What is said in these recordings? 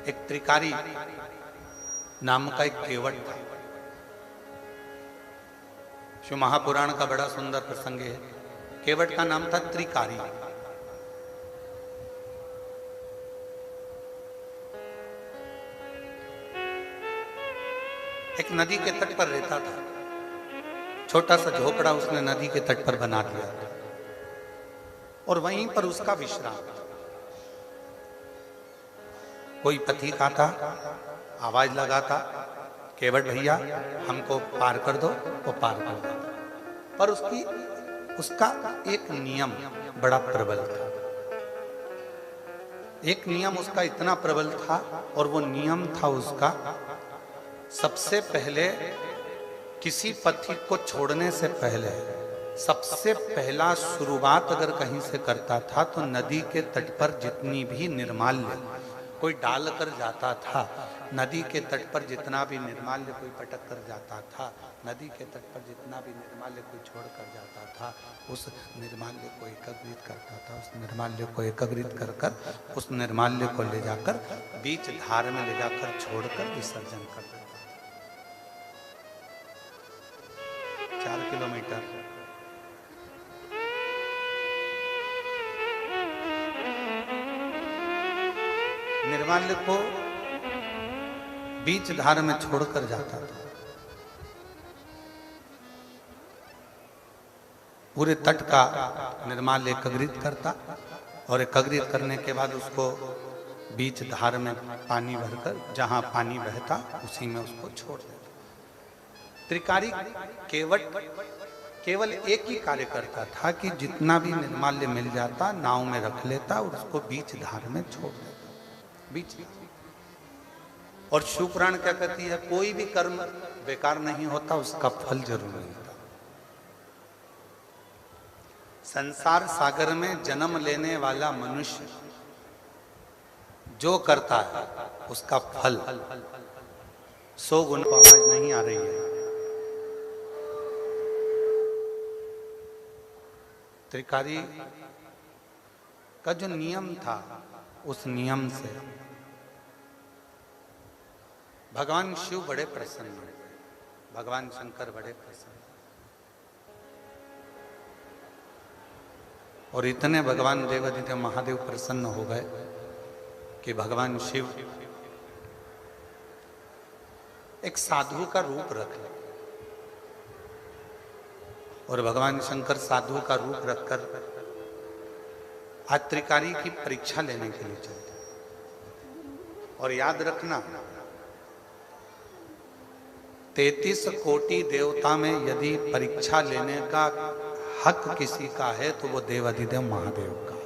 एक त्रिकारी नाम का एक केवट था। शिव महापुराण का बड़ा सुंदर प्रसंग है। केवट का नाम था त्रिकारी। एक नदी के तट पर रहता था। छोटा सा झोपड़ा उसने नदी के तट पर बना दिया और वहीं पर उसका विश्राम। कोई पथिक आता, आवाज लगाता, केवट भैया हमको पार कर दो, वो पार कर दो। पर उसका एक नियम बड़ा प्रबल था। एक नियम उसका इतना प्रबल था और वो नियम था उसका, सबसे पहले किसी पथिक को छोड़ने से पहले सबसे पहला शुरुआत अगर कहीं से करता था तो नदी के तट पर जितनी भी निर्माल्य कोई डाल कर जाता था, नदी के तट पर जितना भी निर्माल्य कोई पटक कर जाता था, नदी के तट पर जितना भी निर्माल्य कोई छोड़ कर जाता था, उस निर्माल्य को एकत्रित करता था। उस निर्माल्य को एकत्रित कर कर उस निर्माल्य को ले जाकर बीच धार में ले जाकर छोड़कर विसर्जन कर देता था। 4 किलोमीटर निर्माल्य को बीच धार में छोड़कर जाता था। पूरे तट का निर्माल्य एकत्रित करता और एकत्रित करने के बाद उसको बीच धार में पानी भरकर जहां पानी बहता उसी में उसको छोड़ देता। त्रिकारी केवट केवल एक ही कार्य करता था कि जितना भी निर्माल्य मिल जाता नाव में रख लेता और उसको बीच धार में छोड़ देता। बीच और शिव पुराण क्या कहती है, कोई भी कर्म बेकार नहीं होता, उसका फल जरूर मिलता। संसार सागर में जन्म लेने वाला मनुष्य जो करता है उसका फल 100 गुना। आवाज नहीं आ रही है। त्रिकारी का जो नियम था उस नियम से भगवान शिव बड़े प्रसन्न हुए, भगवान शंकर बड़े प्रसन्न और इतने भगवान देवादिदेव महादेव प्रसन्न हो गए कि भगवान शिव एक साधु का रूप रख ले और भगवान शंकर साधु का रूप रखकर आज त्रिकारी की परीक्षा लेने के लिए चलते। और याद रखना 33 कोटि देवता में यदि परीक्षा लेने का हक किसी का है तो वो देवाधिदेव महादेव का,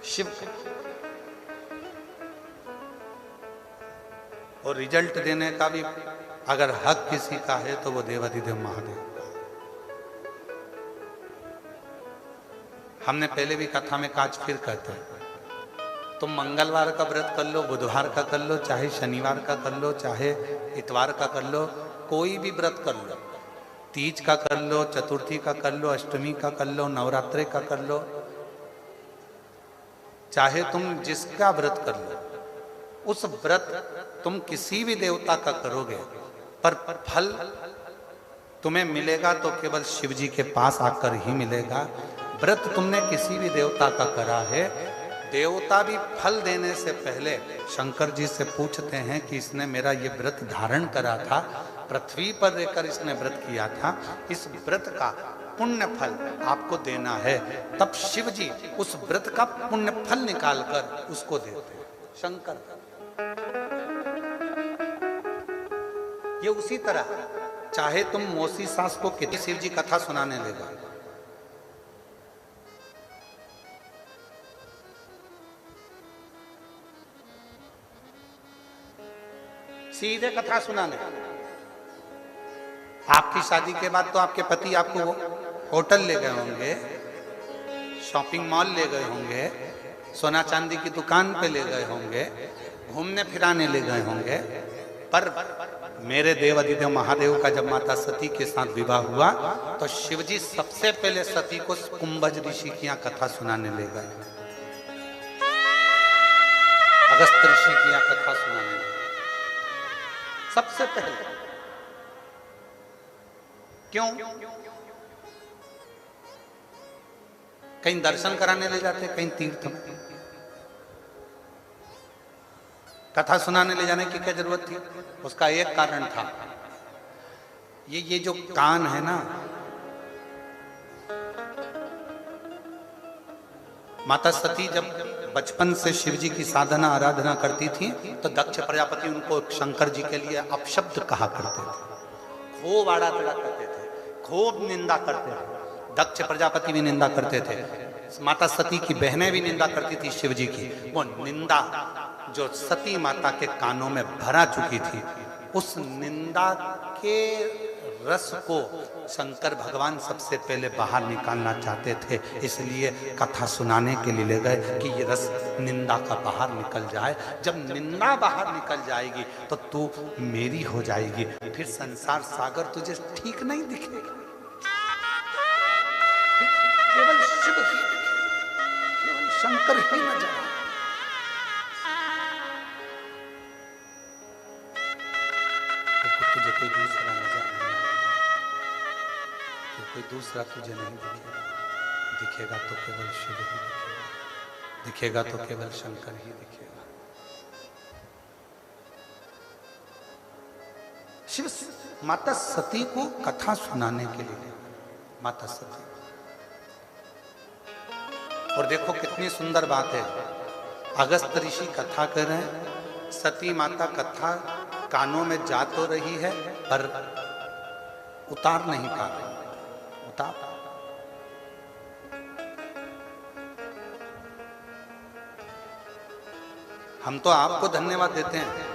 शिव का। और रिजल्ट देने का भी अगर हक किसी का है तो वो देवाधिदेव महादेव का। हमने पहले भी कथा में काज फिर कहते हैं, तुम मंगलवार का व्रत कर लो, बुधवार का कर लो, चाहे शनिवार का कर लो, चाहे इतवार का कर लो, कोई भी व्रत कर लो, तीज का कर लो, चतुर्थी का कर लो, अष्टमी का कर लो, नवरात्रि का कर लो, चाहे तुम जिसका व्रत कर लो, उस व्रत तुम किसी भी देवता का करोगे पर फल तुम्हें मिलेगा तो केवल शिव जी के पास आकर ही मिलेगा। व्रत तुमने किसी भी देवता का करा है, देवता भी फल देने से पहले शंकर जी से पूछते हैं कि इसने मेरा ये व्रत धारण करा था, पृथ्वी पर रहकर इसने व्रत किया था, इस व्रत का पुण्य फल आपको देना है। तब शिव जी उस व्रत का पुण्य फल निकाल कर उसको देते हैं शंकर। ये उसी तरह चाहे तुम मौसी सास को कितनी शिव जी कथा सुनाने ले जाओ, सीधे कथा सुनाने। आपकी शादी के बाद तो आपके पति आपको होटल ले गए होंगे, शॉपिंग मॉल ले गए होंगे, सोना चांदी की दुकान पे ले गए होंगे, घूमने फिराने ले गए होंगे, पर मेरे देवाधिदेव महादेव का जब माता सती के साथ विवाह हुआ तो शिवजी सबसे पहले सती को कुंभज ऋषि की यहाँ कथा सुनाने ले गए। अगस्त ऋषि की यहाँ कथा सुनाने लगे। सबसे पहले क्यों? कहीं दर्शन कराने ले जाते, कहीं तीर्थ में। कथा सुनाने ले जाने की क्या जरूरत थी? उसका एक कारण था, ये जो कान है ना, माता सती जब बचपन से शिव जी की साधना आराधना करती थी तो दक्ष प्रजापति उनको शंकर जी के लिए अपशब्द कहा करते थे, खूब आड़ा टेढ़ा करते थे, खूब निंदा करते थे। दक्ष प्रजापति भी निंदा करते थे, माता सती की बहनें भी निंदा करती थी शिव जी की। वो निंदा जो सती माता के कानों में भरा चुकी थी, उस निंदा के रस को शंकर भगवान सबसे पहले बाहर निकालना चाहते थे, इसलिए कथा सुनाने के लिए ले गए कि ये रस निंदा का बाहर निकल जाए। जब निंदा बाहर निकल जाएगी तो तू मेरी हो जाएगी, फिर संसार सागर तुझे ठीक नहीं दिखेगा, केवल शिव ही, केवल शंकर ही नजर आए। तुझे कोई दूसरा नजर नहीं आएगा, कोई दूसरा तुझे नहीं दिखेगा, दिखेगा तो केवल शिव ही दिखेगा, दिखेगा तो केवल शंकर ही दिखेगा। शिव माता सती को कथा सुनाने के लिए, माता सती, और देखो कितनी सुंदर बात है, अगस्त ऋषि कथा कर रहे हैं, सती माता कथा कानों में जा तो रही है पर उतार नहीं पा रही, उतार। हम तो आपको धन्यवाद देते हैं